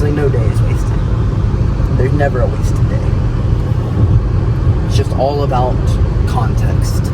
Actually, no day is wasted. There's never a wasted day. It's just all about context.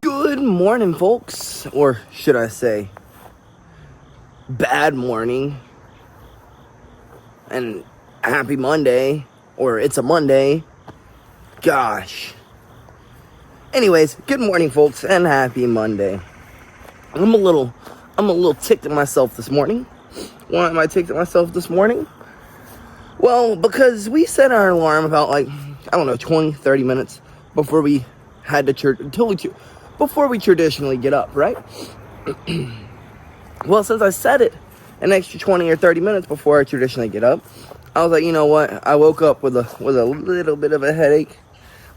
Good morning, folks, or should I say bad morning, and happy Monday, or it's a Monday. Gosh. Anyways, good morning, folks, and happy Monday. I'm a little ticked at myself this morning. Why am I ticked at myself this morning? Well, because we set our alarm about, like, I don't know, 20, 30 minutes before we had to church, before we traditionally get up, right? Well, since I set it an extra 20 or 30 minutes before I traditionally get up, I was like, you know what? I woke up with a little bit of a headache.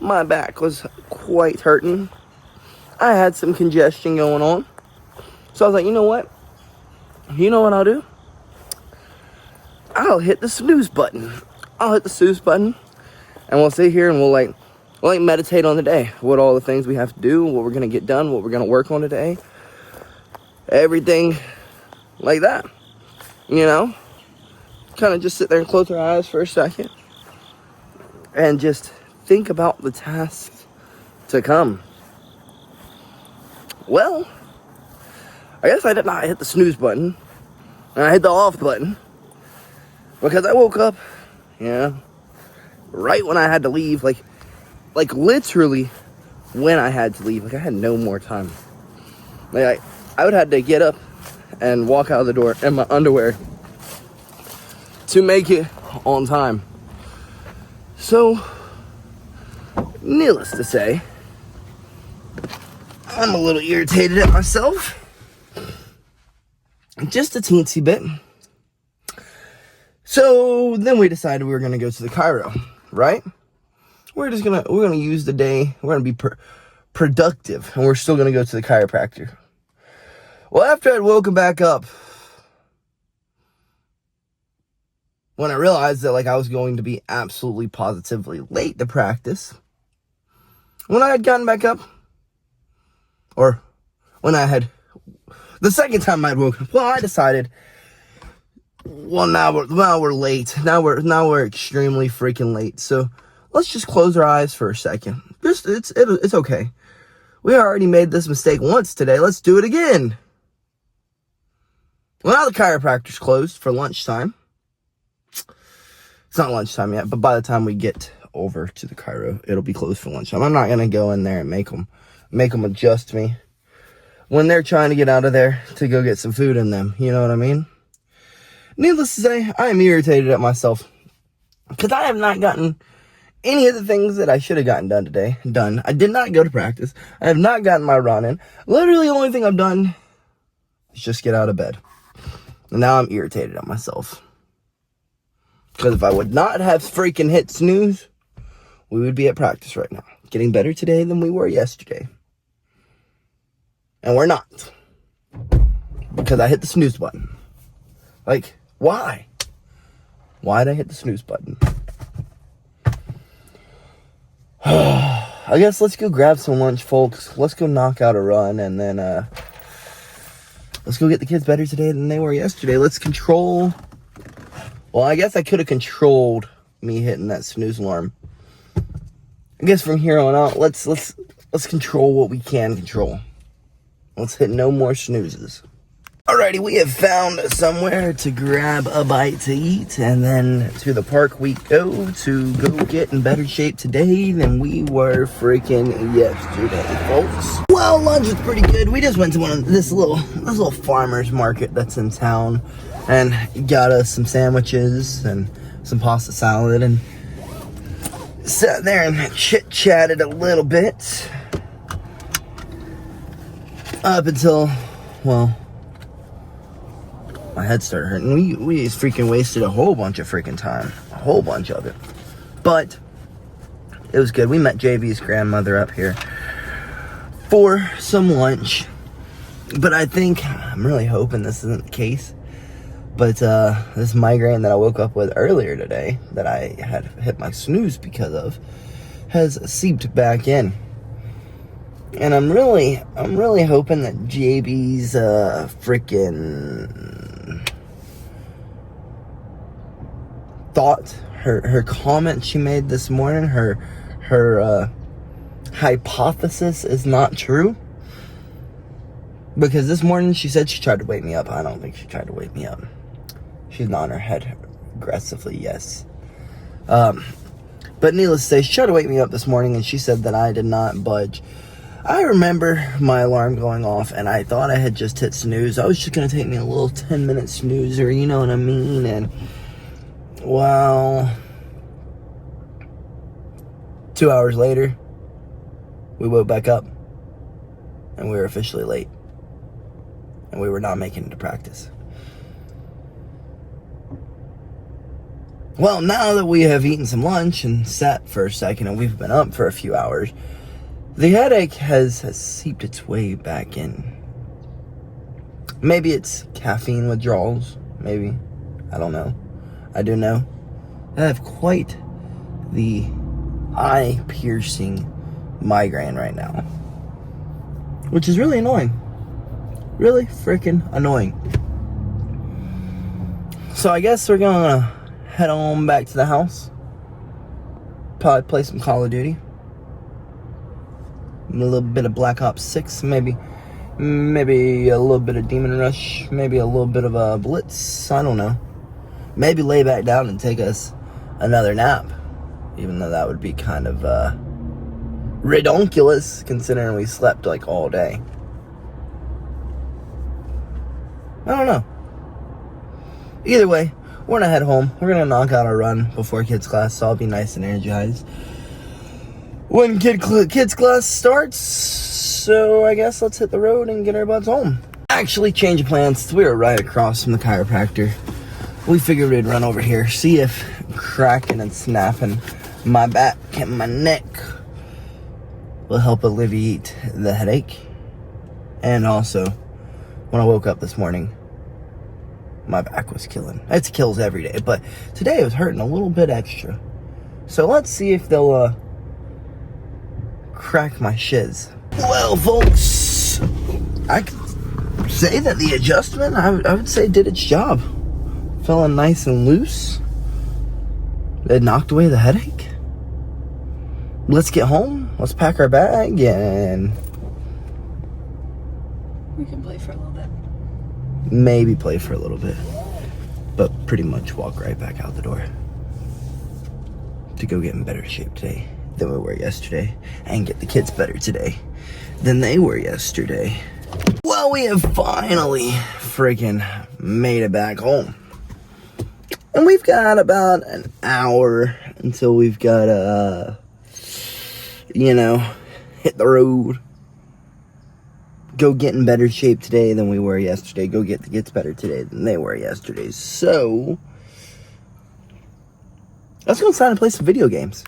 My back was quite hurting. I had some congestion going on. So I was like, you know what? You know what I'll do? I'll hit the snooze button. I'll hit the snooze button, and we'll sit here and we'll meditate on the day. What all the things we have to do, what we're going to get done, what we're going to work on today. Everything like that. You know? Kind of just sit there and close our eyes for a second. And just think about the tasks to come. Well, I guess I did not hit the snooze button. And I hit the off button. Because I woke up, right when I had to leave, like literally when I had to leave. Like, I had no more time. Like, I would have to get up and walk out of the door in my underwear to make it on time. So, needless to say, I'm a little irritated at myself. Just a teensy bit. So then we decided we were gonna go to the chiro, right? We're gonna use the day. We're gonna be productive, and we're still gonna go to the chiropractor. Well, after I'd woken back up, when I realized that I was going to be absolutely positively late to practice, when I had gotten back up, or when I had the second time I'd woken up, well, I decided, well, now we're late. Now we're extremely freaking late. So let's just close our eyes for a second. It's okay. We already made this mistake once today. Let's do it again. Well, now the chiropractor's closed for lunchtime. It's not lunchtime yet, but by the time we get over to the chiro, it'll be closed for lunchtime. I'm not gonna go in there and make them adjust me when they're trying to get out of there to go get some food in them. You know what I mean? Needless to say, I am irritated at myself because I have not gotten any of the things that I should have gotten done today. I did not go to practice. I have not gotten my run in. Literally, the only thing I've done is just get out of bed. And now I'm irritated at myself. Because if I would not have freaking hit snooze, we would be at practice right now. Getting better today than we were yesterday. And we're not. Because I hit the snooze button. Like, why? Why did I hit the snooze button? I guess let's go grab some lunch, folks. Let's go knock out a run, and then let's go get the kids better today than they were yesterday. Let's control. Well, I guess I could have controlled me hitting that snooze alarm. I guess from here on out, let's control what we can control. Let's hit no more snoozes. Alrighty, we have found somewhere to grab a bite to eat, and then to the park we go to go get in better shape today than we were freaking yesterday, folks. Well, lunch was pretty good. We just went to this little farmer's market that's in town, and got us some sandwiches and some pasta salad, and sat there and chit-chatted a little bit up until, well, my head started hurting. We freaking wasted a whole bunch of freaking time. A whole bunch of it. But it was good. We met JB's grandmother up here for some lunch. But I'm really hoping this isn't the case. But this migraine that I woke up with earlier today, that I had hit my snooze because of, has seeped back in. And I'm really hoping that JB's freaking thought, her comment she made this morning, her hypothesis is not true. Because this morning she said she tried to wake me up. I don't think she tried to wake me up. She's nodding her head aggressively, yes. But needless to say, she tried to wake me up this morning and she said that I did not budge. I remember my alarm going off and I thought I had just hit snooze. I was just going to take me a little 10-minute snoozer, you know what I mean? And, well, 2 hours later, we woke back up and we were officially late. And we were not making it to practice. Well, now that we have eaten some lunch and sat for a second and we've been up for a few hours, the headache has seeped its way back in. Maybe it's caffeine withdrawals. Maybe. I don't know. I do know I have quite the eye-piercing migraine right now. Which is really annoying. Really freaking annoying. So I guess we're gonna head on back to the house. Probably play some Call of Duty. A little bit of Black Ops 6, maybe a little bit of Demon Rush, maybe a little bit of a Blitz, I don't know. Maybe lay back down and take us another nap. Even though that would be kind of redonkulous, considering we slept like all day. I don't know. Either way, we're gonna head home. We're gonna knock out a run before kids class, so I'll be nice and energized when kids class starts. So I guess let's hit the road and get our butts home. Actually, change of plans. We were right across from the chiropractor. We figured we'd run over here, see if cracking and snapping my back and my neck will help alleviate the headache. And also, when I woke up this morning, my back was killing. It kills every day, but today it was hurting a little bit extra. So let's see if they'll crack my shiz. Well, folks, I could say that the adjustment, I would say, did its job. Feeling nice and loose. It knocked away the headache. Let's get home. Let's pack our bag and we can play for a little bit. Maybe play for a little bit. But pretty much walk right back out the door. To go get in better shape today than we were yesterday. And get the kids better today than they were yesterday. Well, we have finally freaking made it back home. And we've got about an hour until we've got to, hit the road. Go get in better shape today than we were yesterday. Go get the kids better today than they were yesterday. So, let's go inside and play some video games.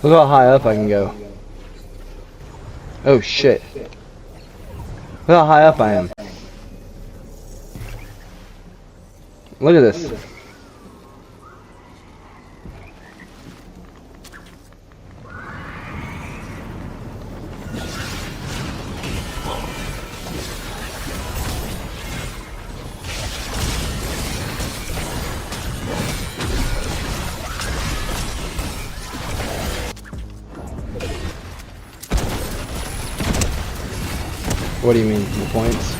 Look how high up I can go. Oh shit. Look how high up I am. Look at this. What do you mean, the points?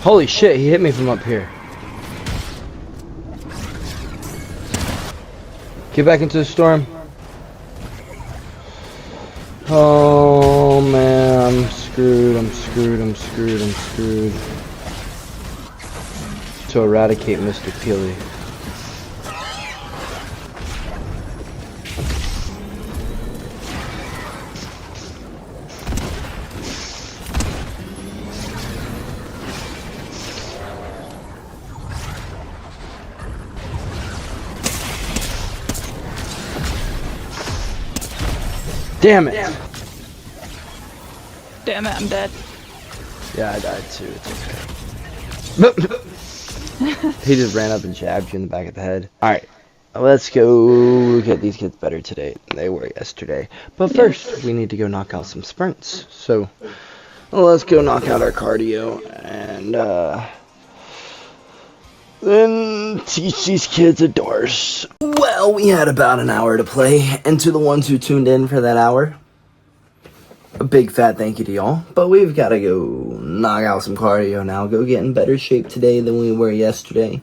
Holy shit, he hit me from up here. Get back into the storm. Oh man, I'm screwed, I'm screwed, I'm screwed, I'm screwed. To eradicate Mr. Peely. Damn it! Damn it, I'm dead. Yeah, I died too. It's okay. He just ran up and jabbed you in the back of the head. Alright, let's go get these kids better today than they were yesterday. But first, we need to go knock out some sprints. So, let's go knock out our cardio and then teach these kids a dorse. Well, we had about an hour to play, and to the ones who tuned in for that hour, a big fat thank you to y'all. But we've got to go knock out some cardio now, go get in better shape today than we were yesterday,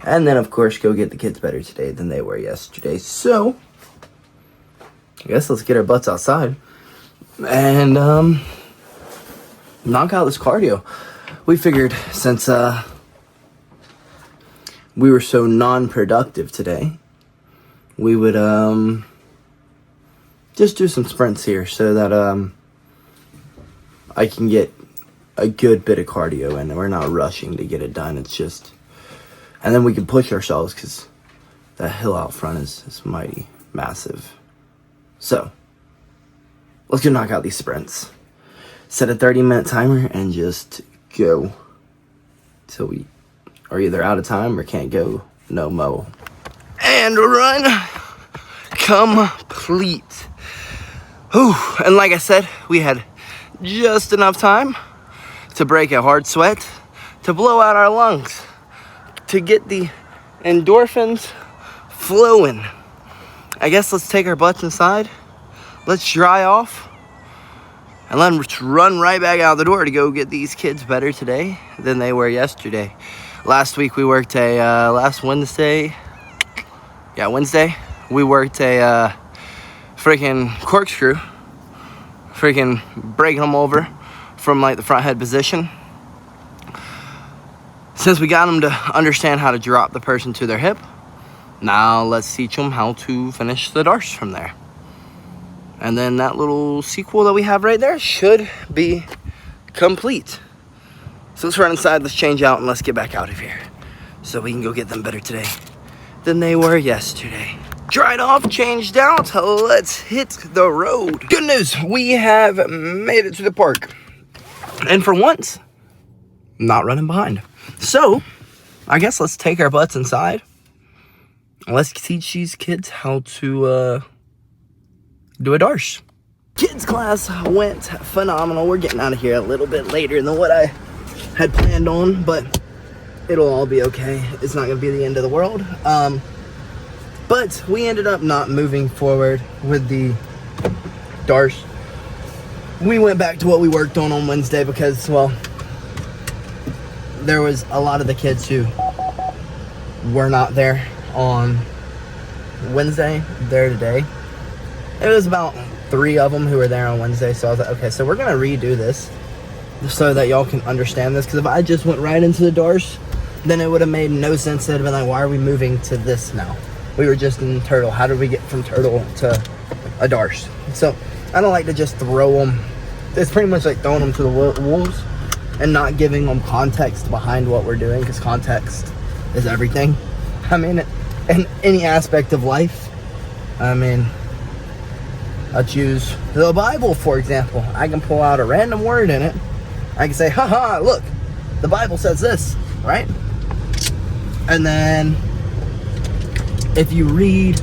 and then of course go get the kids better today than they were yesterday. So, I guess let's get our butts outside and knock out this cardio. We figured since we were so non-productive today, we would just do some sprints here so that I can get a good bit of cardio in and we're not rushing to get it done. It's just, and then we can push ourselves because that hill out front is mighty massive. So let's go knock out these sprints. Set a 30-minute timer and just go till we are either out of time or can't go no mo. And run complete. Whew. And like I said, we had just enough time to break a hard sweat, to blow out our lungs, to get the endorphins flowing. I guess let's take our butts inside, let's dry off, and let's run right back out the door to go get these kids better today than they were yesterday. Last week we worked last Wednesday, we worked a freaking corkscrew, freaking breaking them over from like the front head position. Since we got them to understand how to drop the person to their hip, now let's teach them how to finish the darce from there. And then that little sequel that we have right there should be complete. So let's run inside, let's change out, and let's get back out of here so we can go get them better today than they were yesterday. Dried off, changed out, let's hit the road. Good news, we have made it to the park. And for once, not running behind. So, I guess let's take our butts inside. Let's teach these kids how to do a darce. Kids class went phenomenal. We're getting out of here a little bit later than what I had planned on, but it'll all be okay. It's not gonna be the end of the world. But we ended up not moving forward with the darce. We went back to what we worked on Wednesday because, well, there was a lot of the kids who were not there on Wednesday, there today. It was about 3 of them who were there on Wednesday, so I was like, okay, so we're gonna redo this so that y'all can understand this, because if I just went right into the darce, then it would have made no sense. It'd have been like, why are we moving to this now? We were just in turtle. How did we get from turtle to a darce? So I don't like to just throw them. It's pretty much like throwing them to the wolves and not giving them context behind what we're doing, because context is everything. I mean, in any aspect of life. I mean, I'll choose the Bible, for example. I can pull out a random word in it. I can say, haha, look, the Bible says this, right? And then if you read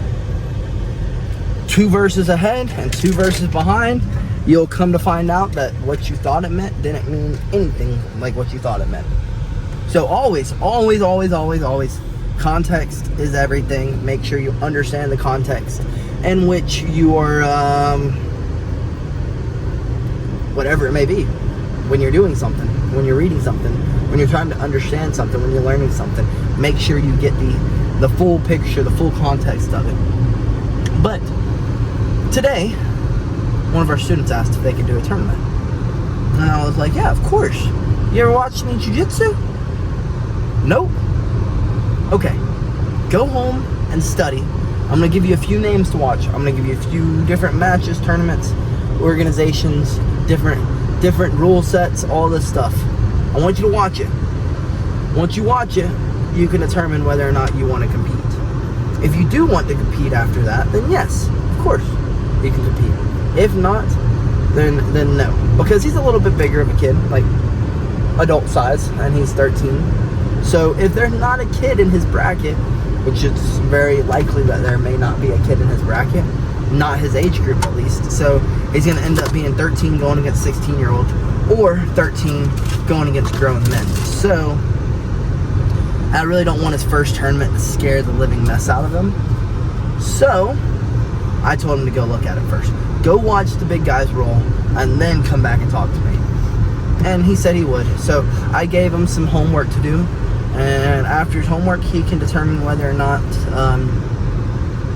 2 verses ahead and 2 verses behind, you'll come to find out that what you thought it meant didn't mean anything like what you thought it meant. So always, context is everything. Make sure you understand the context in which you are, whatever it may be, when you're doing something, when you're reading something, when you're trying to understand something, when you're learning something, make sure you get the full picture, the full context of it. But today, one of our students asked if they could do a tournament. And I was like, yeah, of course. You ever watched any jiu-jitsu? Nope. Okay. Go home and study. I'm going to give you a few names to watch. I'm going to give you a few different matches, tournaments, organizations, different rule sets, all this stuff. I want you to watch it. Once you watch it, you can determine whether or not you want to compete. If you do want to compete after that, then yes, of course, you can compete. If not, then no. Because he's a little bit bigger of a kid, like adult size, and he's 13. So if there's not a kid in his bracket, which is very likely that there may not be a kid in his bracket, not his age group at least. So he's going to end up being 13 going against 16-year-old, or 13 going against grown men. So I really don't want his first tournament to scare the living mess out of him. So I told him to go look at it first. Go watch the big guys roll, and then come back and talk to me. And he said he would. So I gave him some homework to do. And after his homework, he can determine whether or not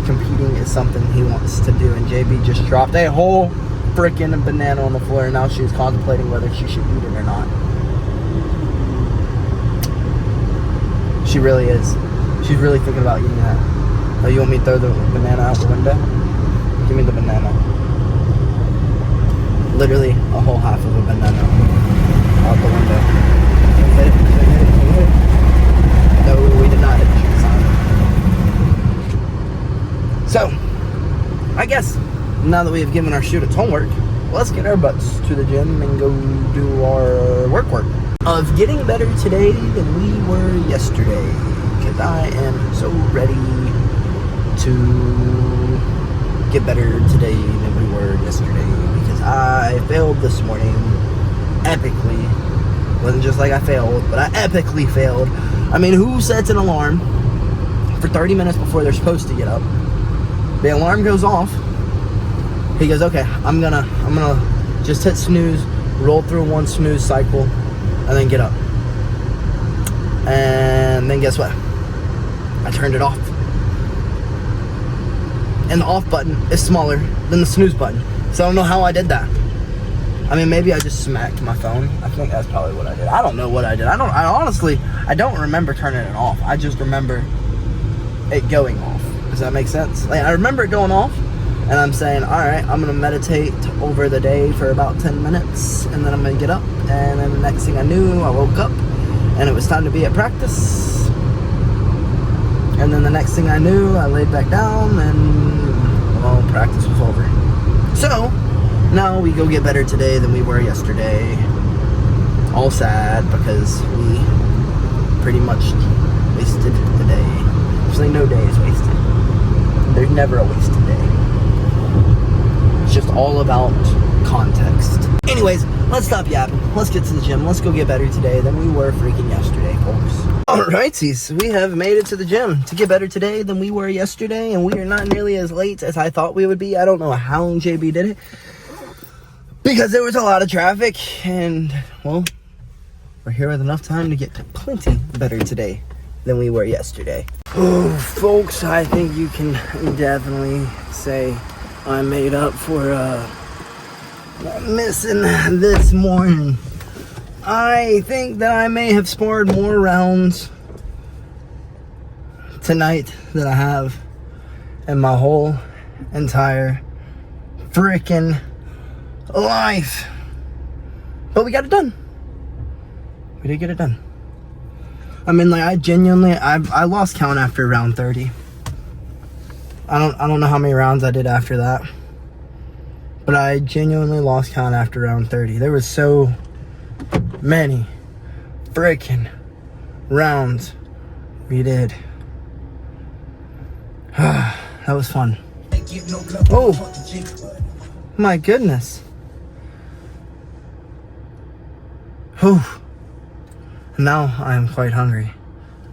competing is something he wants to do. And JB just dropped a whole freaking banana on the floor, and now she's contemplating whether she should eat it or not. She really is. She's really thinking about eating that. Oh, you want me to throw the banana out the window? Give me the banana. Literally a whole half of a banana out the window. Can we hit it? Can we hit it? Can we hit it? No, we did not hit the shoot sign. So, I guess now that we have given our students homework, let's get our butts to the gym and go do our work of getting better today than we were yesterday, because I am so ready to get better today than we were yesterday, because I failed this morning epically. It wasn't just like I failed, but I epically failed. I mean, who sets an alarm for 30 minutes before they're supposed to get up? The alarm goes off. He goes, okay, I'm gonna just hit snooze, roll through one snooze cycle, and then get up. And then guess what? I turned it off. And the off button is smaller than the snooze button. So I don't know how I did that. I mean, maybe I just smacked my phone. I think that's probably what I did. I don't know what I did. I honestly don't remember turning it off. I just remember it going off. Does that make sense? Like, I remember it going off, and I'm saying, all right, I'm going to meditate over the day for about 10 minutes, and then I'm going to get up. And then the next thing I knew, I woke up, and it was time to be at practice. And then the next thing I knew, I laid back down, and, well, practice was over. So now we go get better today than we were yesterday. All sad because we pretty much wasted the day. Actually, no day is wasted. There's never a wasted day. It's just all about context. Anyways, let's stop yapping. Let's get to the gym. Let's go get better today than we were freaking yesterday, folks. Alrighties, we have made it to the gym to get better today than we were yesterday, and we are not nearly as late as I thought we would be. I don't know how JB did it, because there was a lot of traffic, and, well, we're here with enough time to get plenty better today than we were yesterday. Oh, folks, I think you can definitely say I made up for missing this morning. I think that I may have sparred more rounds tonight than I have in my whole entire freaking life. But we got it done. We did get it done. I mean, like, I genuinely, I lost count after round 30. I don't know how many rounds I did after that, but I genuinely lost count after round 30. There was so many freaking rounds we did. That was fun. Oh my goodness. Whew. Now I am quite hungry.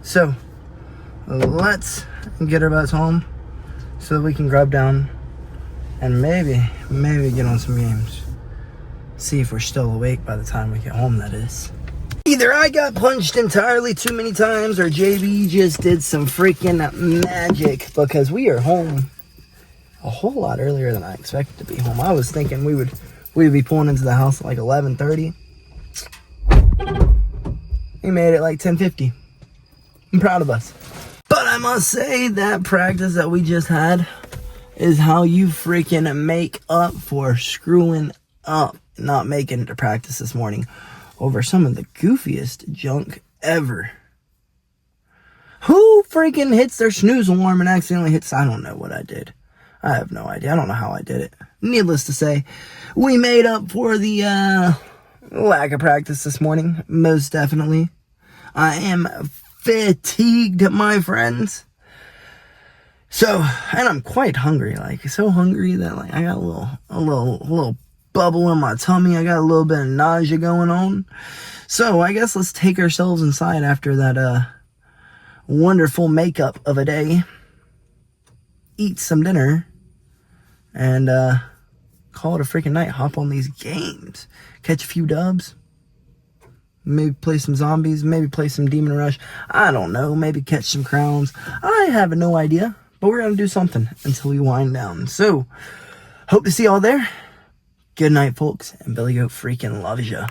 So let's get our butts home so that we can grub down and maybe get on some games. See if we're still awake by the time we get home, that is. Either I got punched entirely too many times or JB just did some freaking magic, because we are home a whole lot earlier than I expected to be home. I was thinking we'd be pulling into the house at like 11:30. We made it like 10:50. I'm proud of us. But I must say that practice that we just had is how you freaking make up for screwing up, not making it to practice this morning over some of the goofiest junk ever. Who freaking hits their snooze alarm and accidentally hits? I don't know what I did. I have no idea. I don't know how I did it. Needless to say, we made up for the lack of practice this morning. Most definitely. I am fatigued, my friends. So, and I'm quite hungry. Like, so hungry that like I got a little bubble in my tummy. I got a little bit of nausea going on. So I guess let's take ourselves inside after that wonderful makeup of a day. Eat some dinner. And call it a freaking night. Hop on these games. Catch a few dubs. Maybe play some zombies. Maybe play some Demon Rush. I don't know. Maybe catch some crowns. I have no idea. But we're going to do something until we wind down. So, hope to see y'all there. Good night, folks. And BillyGoat freaking loves ya.